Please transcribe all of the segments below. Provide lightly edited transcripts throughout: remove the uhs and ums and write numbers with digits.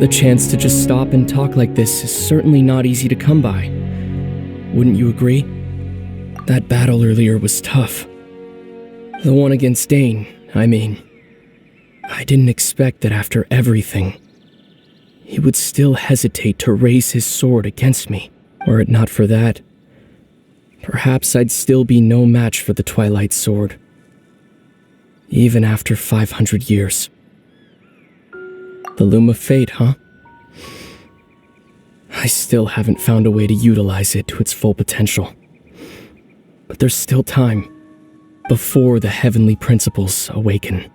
The chance to just stop and talk like this is certainly not easy to come by. Wouldn't you agree? That battle earlier was tough. The one against Dane, I mean. I didn't expect that after everything, he would still hesitate to raise his sword against me. Were it not for that, perhaps I'd still be no match for the Twilight Sword. Even after 500 years. The Loom of Fate, huh? I still haven't found a way to utilize it to its full potential. But there's still time, before the heavenly principles awaken.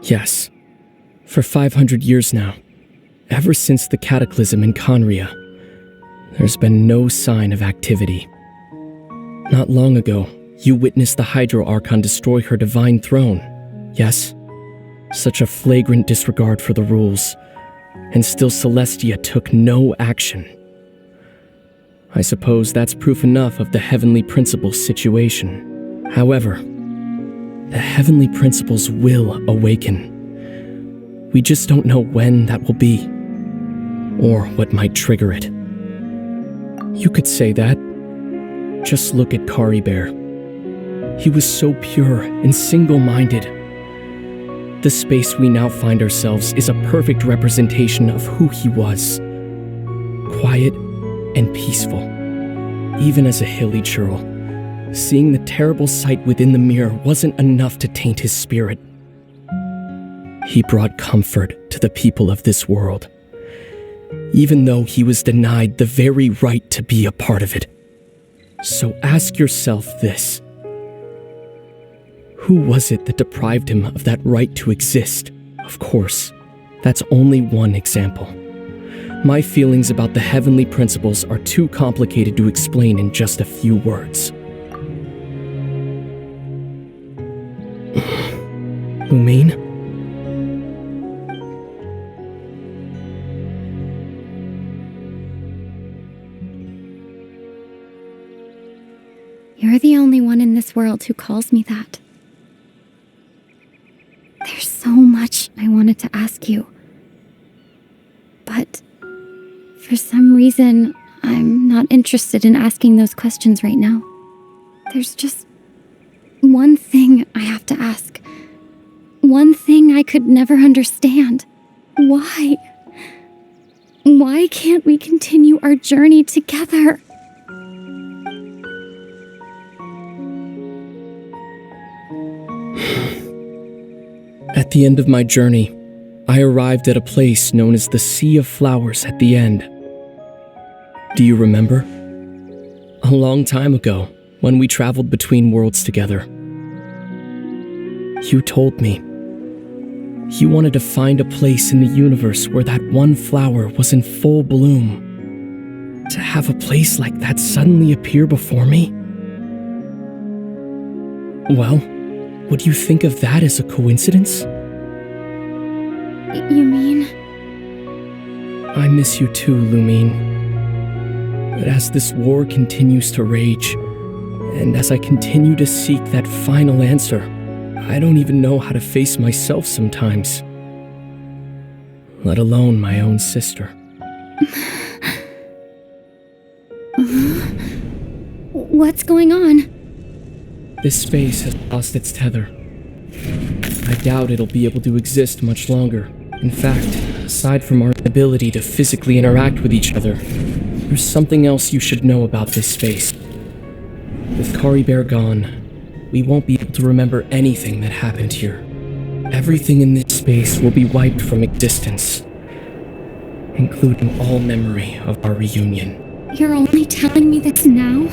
Yes, for 500 years now, ever since the cataclysm in Conria, there's been no sign of activity. Not long ago, you witnessed the Hydro Archon destroy her divine throne, yes? Such a flagrant disregard for the rules, and still Celestia took no action. I suppose that's proof enough of the heavenly principles situation. However, the heavenly principles will awaken. We just don't know when that will be, or what might trigger it. You could say that. Just look at Kari Bear. He was so pure and single-minded. The space we now find ourselves is a perfect representation of who he was. Quiet and peaceful. Even as a hilly churl, seeing the terrible sight within the mirror wasn't enough to taint his spirit. He brought comfort to the people of this world, even though he was denied the very right to be a part of it. So ask yourself this. Who was it that deprived him of that right to exist? Of course, that's only one example. My feelings about the heavenly principles are too complicated to explain in just a few words. Lumine? You're the only one in this world who calls me that. There's so much I wanted to ask you. But for some reason, I'm not interested in asking those questions right now. There's just one thing I have to ask. One thing I could never understand. Why? Why can't we continue our journey together? At the end of my journey, I arrived at a place known as the Sea of Flowers at the end. Do you remember? A long time ago, when we traveled between worlds together. You told me you wanted to find a place in the universe where that one flower was in full bloom. To have a place like that suddenly appear before me? Well, would you think of that as a coincidence? You mean? I miss you too, Lumine. But as this war continues to rage, and as I continue to seek that final answer, I don't even know how to face myself sometimes. Let alone my own sister. What's going on? This space has lost its tether. I doubt it'll be able to exist much longer. In fact, aside from our ability to physically interact with each other, there's something else you should know about this space. With Kari Bear gone, we won't be able to remember anything that happened here. Everything in this space will be wiped from existence, including all memory of our reunion. You're only telling me this now?